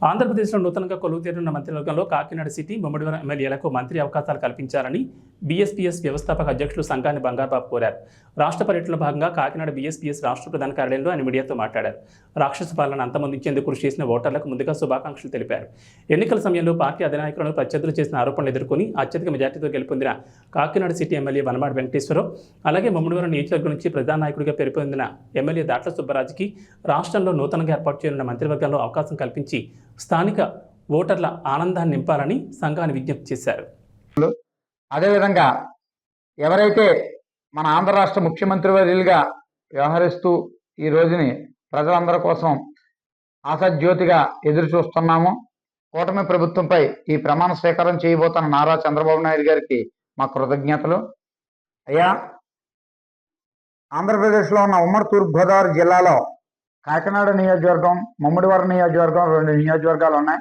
ఆంధ్రప్రదేశ్లో నూతనంగా కొలువుతీరున్న మంత్రివర్గంలో కాకినాడ సిటీ, ముమ్మడివరం ఎమ్మెల్యేలకు మంత్రి అవకాశాలు కల్పించాలని బీఎస్పీఎస్ వ్యవస్థాపక అధ్యక్షులు సంగాని బంగారబాబు కోరారు. రాష్ట్ర పర్యటనలో భాగంగా కాకినాడ బీఎస్పీఎస్ రాష్ట్ర ప్రధాన కార్యాలయంలో ఆయన మీడియాతో మాట్లాడారు. రాక్షస పాలన అంతమొందించేందుకు కృషి చేసిన ఓటర్లకు ముందుగా శుభాకాంక్షలు తెలిపారు. ఎన్నికల సమయంలో పార్టీ అధినాయకులను ప్రత్యర్థులు చేసిన ఆరోపణలు ఎదుర్కొని అత్యధిక మెజార్టీతో గెలుపొందిన కాకినాడ సిటీ ఎమ్మెల్యే వనమాడి వెంకటేశ్వరరావు, అలాగే ముమ్మడివరం నియోజకవర్గం నుంచి ప్రధాన నాయకుడిగా పేరు పొందిన ఎమ్మెల్యే దాట్ల సుబ్బరాజుకి రాష్ట్రంలో నూతనంగా ఏర్పాటు చేయనున్న మంత్రివర్గంలో అవకాశం కల్పించి స్థానిక ఓటర్ల ఆనందాన్ని నింపాలని సంఘాన్ని విజ్ఞప్తి చేశారు. అదేవిధంగా ఎవరైతే మన ఆంధ్ర రాష్ట్ర ముఖ్యమంత్రి వర్యులుగా వ్యవహరిస్తూ ఈ రోజుని ప్రజలందరి కోసం ఆశాజ్యోతిగా ఎదురు చూస్తున్నామో, కూటమి ప్రభుత్వంపై ఈ ప్రమాణ స్వీకారం చేయబోతున్న నారా చంద్రబాబు నాయుడు గారికి మా కృతజ్ఞతలు. అయ్యా, ఆంధ్రప్రదేశ్లో ఉన్న ఉమ్మడి తూర్పుగోదావరి జిల్లాలో కాకినాడ నియోజకవర్గం, ముమ్మడివరం నియోజకవర్గం, 2 నియోజకవర్గాలు ఉన్నాయి.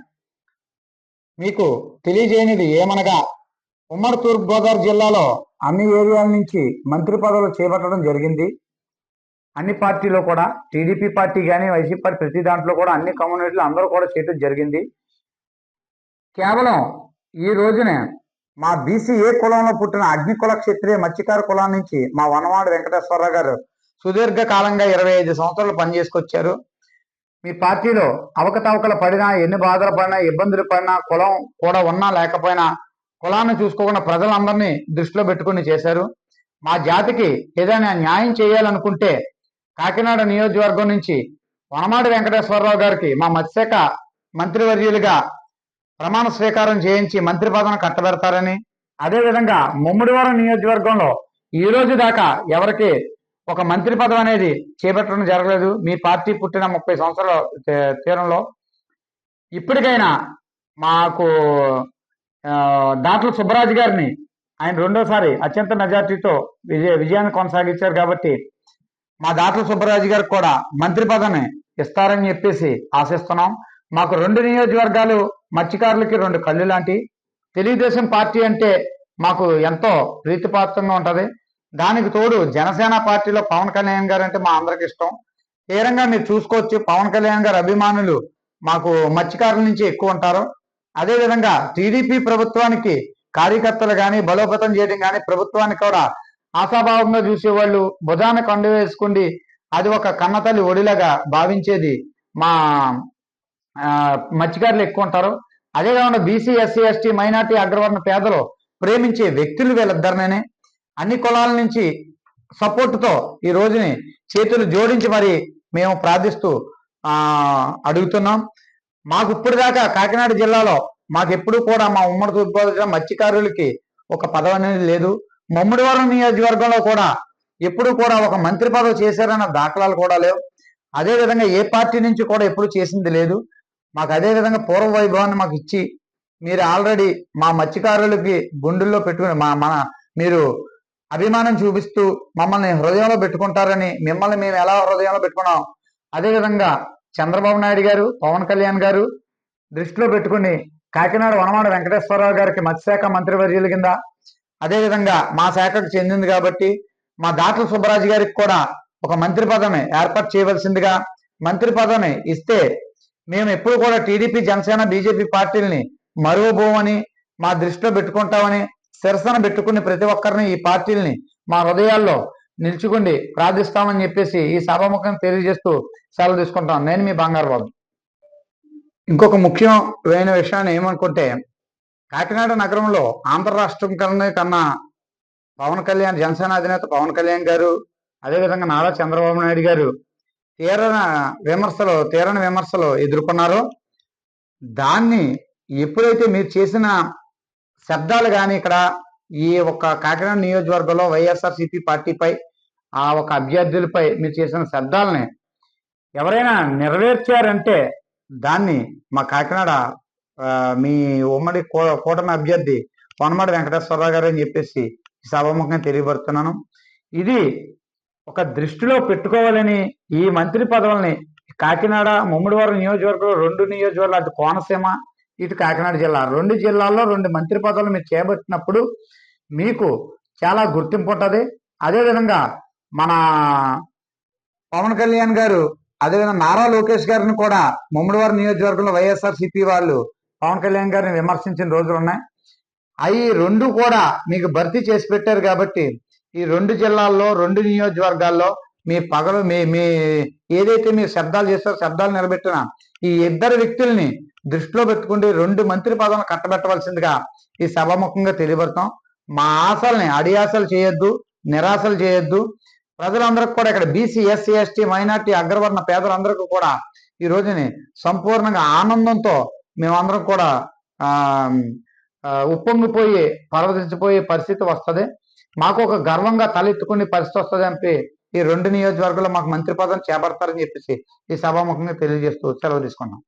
మీకు తెలియజేయనిది ఏమనగా, ఉమ్మడి తూర్పుగోదావరి జిల్లాలో అన్ని ఏరియాల నుంచి మంత్రి పదవులు చేపట్టడం జరిగింది. అన్ని పార్టీలో కూడా, టీడీపీ పార్టీ కానీ వైసీపీ పార్టీ, ప్రతి దాంట్లో కూడా అన్ని కమ్యూనిటీలు అందరూ కూడా చేయడం జరిగింది. కేవలం ఈ రోజునే మా బీసీఏ కులంలో పుట్టిన అగ్నికుల క్షత్రియ మత్స్యకార కులం నుంచి మా వనమాడి వెంకటేశ్వరరావు గారు సుదీర్ఘకాలంగా 25 సంవత్సరాలు పనిచేసుకొచ్చారు. మీ పార్టీలో అవకతవకలు పడినా, ఎన్ని బాధలు పడినా, ఇబ్బందులు పడినా, కులం కూడా ఉన్నా లేకపోయినా కులాన్ని చూసుకోకుండా ప్రజలందరినీ దృష్టిలో పెట్టుకుని చేశారు. మా జాతికి ఏదైనా న్యాయం చేయాలనుకుంటే కాకినాడ నియోజకవర్గం నుంచి వనమాడి వెంకటేశ్వరరావు గారికి మా మత్స్యశాఖ మంత్రివర్యులుగా ప్రమాణ స్వీకారం చేయించి మంత్రి పదవిని కట్టబెడతారని, అదేవిధంగా ముమ్మడివరం నియోజకవర్గంలో ఈ రోజు దాకా ఎవరికి ఒక మంత్రి పదవి అనేది చేపట్టడం జరగలేదు. మీ పార్టీ పుట్టిన 30 సంవత్సరాల తీరంలో ఇప్పటికైనా మాకు దాట్ల సుబ్బరాజు గారిని ఆయన రెండోసారి అత్యంత మెజార్టీతో విజయాన్ని కొనసాగించారు కాబట్టి మా దాట్ల సుబ్బరాజు గారికి కూడా మంత్రి పదవిని ఇస్తారని చెప్పేసి ఆశిస్తున్నాం. మాకు 2 నియోజకవర్గాలు మత్స్యకారులకి 2 కళ్ళు లాంటి. తెలుగుదేశం పార్టీ అంటే మాకు ఎంతో ప్రీతిపాత్రంగా ఉంటుంది. దానికి తోడు జనసేన పార్టీలో పవన్ కళ్యాణ్ గారు అంటే మా అందరికి ఇష్టం. తీరంగా మీరు చూసుకోవచ్చు, పవన్ కళ్యాణ్ గారు అభిమానులు మాకు మత్స్యకారుల నుంచి ఎక్కువ ఉంటారు. అదేవిధంగా టీడీపీ ప్రభుత్వానికి కార్యకర్తలు కానీ బలోపేతం చేయడం కానీ, ప్రభుత్వాన్ని కూడా ఆశాభావంగా చూసేవాళ్ళు భుజాన కండు వేసుకుండి అది ఒక కన్నతల్లి ఒడిలాగా భావించేది మా మత్స్యకారులు ఎక్కువ ఉంటారు. అదేవిధంగా బీసీ, ఎస్సీ, ఎస్టీ, మైనార్టీ, అగ్రవర్ణ పేదలు ప్రేమించే వ్యక్తులు వీళ్ళిద్దరినే. అన్ని కులాల నుంచి సపోర్టుతో ఈ రోజుని చేతులు జోడించి మరి మేము ప్రార్థిస్తూ అడుగుతున్నాం. మాకు ఇప్పుడు దాకా కాకినాడ జిల్లాలో మాకు ఎప్పుడు కూడా మా ఉమ్మడి తూర్పుగోదావరి మత్స్యకారులకి ఒక పదవి అనేది లేదు. ముమ్మడివరం నియోజకవర్గంలో కూడా ఎప్పుడు కూడా ఒక మంత్రి పదవి చేశారన్న దాఖలాలు కూడా లేవు. అదేవిధంగా ఏ పార్టీ నుంచి కూడా ఎప్పుడు చేసింది లేదు. మాకు అదేవిధంగా పూర్వ వైభవాన్ని మాకు ఇచ్చి మీరు ఆల్రెడీ మా మత్స్యకారులకి గుండెల్లో పెట్టుకుని మీరు అభిమానం చూపిస్తూ మమ్మల్ని హృదయంలో పెట్టుకుంటారని, మిమ్మల్ని మేము ఎలా హృదయంలో పెట్టుకున్నాం అదేవిధంగా చంద్రబాబు నాయుడు గారు, పవన్ కళ్యాణ్ గారు దృష్టిలో పెట్టుకుని కాకినాడ వనమాడ వెంకటేశ్వరరావు గారికి మత్స్యశాఖ మంత్రివర్యుల కింద, అదేవిధంగా మా శాఖకు చెందింది కాబట్టి మా దాట్ల సుబ్బరాజు గారికి కూడా ఒక మంత్రి పదవిని ఏర్పాటు చేయవలసిందిగా, మంత్రి పదవిని ఇస్తే మేము ఎప్పుడు కూడా టీడీపీ, జనసేన, బీజేపీ పార్టీలని మరువబోమని, మా దృష్టిలో పెట్టుకుంటామని, శిరసన పెట్టుకుని ప్రతి ఒక్కరిని ఈ పార్టీలని మా హృదయాల్లో నిలుచుకుండి ప్రార్థిస్తామని చెప్పేసి ఈ సభాముఖం తెలియజేస్తూ సెలవు తీసుకుంటాం. నేను మీ బంగారబాబు. ఇంకొక ముఖ్యమైన విషయాన్ని ఏమనుకుంటే, కాకినాడ నగరంలో ఆంధ్ర రాష్ట్రం కన్నా పవన్ కళ్యాణ్, జనసేన అధినేత పవన్ కళ్యాణ్ గారు, అదేవిధంగా నారా చంద్రబాబు నాయుడు గారు తీరని విమర్శలు ఎదుర్కొన్నారో, దాన్ని ఎప్పుడైతే మీరు చేసిన శబ్దాలు కానీ ఇక్కడ ఈ ఒక కాకినాడ నియోజకవర్గంలో వైఎస్ఆర్సీపీ పార్టీపై, ఆ ఒక అభ్యర్థులపై మీరు చేసిన శబ్దాలని ఎవరైనా నెరవేర్చారంటే దాన్ని మా కాకినాడ మీ ఉమ్మడి కూటమి అభ్యర్థి వనమాడి వెంకటేశ్వరరావు గారు అని చెప్పేసి సభాముఖంగా తెలియబడుతున్నాను. ఇది ఒక దృష్టిలో పెట్టుకోవాలని ఈ మంత్రి పదవుల్ని కాకినాడ, ముమ్మడివరం నియోజకవర్గంలో 2 నియోజకవర్గాలు, అటు కోనసీమ, ఇటు కాకినాడ జిల్లా, 2 జిల్లాల్లో 2 మంత్రి పదవులు మీరు చేపట్టినప్పుడు మీకు చాలా గుర్తింపు ఉంటుంది. అదేవిధంగా మన పవన్ కళ్యాణ్ గారు అదేవిధంగా నారా లోకేష్ గారిని కూడా ముమ్మడివారి నియోజకవర్గంలో వైఎస్ఆర్సీపీ వాళ్ళు పవన్ కళ్యాణ్ గారిని విమర్శించిన రోజులు ఉన్నాయి. అవి రెండు కూడా మీకు భర్తీ చేసి పెట్టారు కాబట్టి ఈ 2 జిల్లాల్లో 2 నియోజకవర్గాల్లో మీ పగలు మీ ఏదైతే మీరు శబ్దాలు చేస్తారో శబ్దాలు నిలబెట్టిన ఈ ఇద్దరు వ్యక్తుల్ని దృష్టిలో పెట్టుకుంటే 2 మంత్రి పదవులను కట్టబెట్టవలసిందిగా ఈ సభాముఖంగా తెలియబడతాం. మా ఆశల్ని అడియాసలు చేయొద్దు, నిరాశలు చేయొద్దు. ప్రజలందరికీ కూడా ఇక్కడ బీసీ, ఎస్సీ, ఎస్టీ, మైనార్టీ, అగ్రవర్ణ పేదలందరికీ కూడా ఈ రోజుని సంపూర్ణంగా ఆనందంతో మేమందరం కూడా ఉప్పొంగిపోయి పరవశించిపోయే పరిస్థితి వస్తుంది. మాకు ఒక గర్వంగా తలెత్తుకునే పరిస్థితి వస్తుంది అంటే ఈ 2 నియోజకవర్గాల్లో మాకు మంత్రి పదవిని చేపడతారని చెప్పేసి ఈ సభాముఖంగా తెలియజేస్తూ సెలవు తీసుకున్నాం.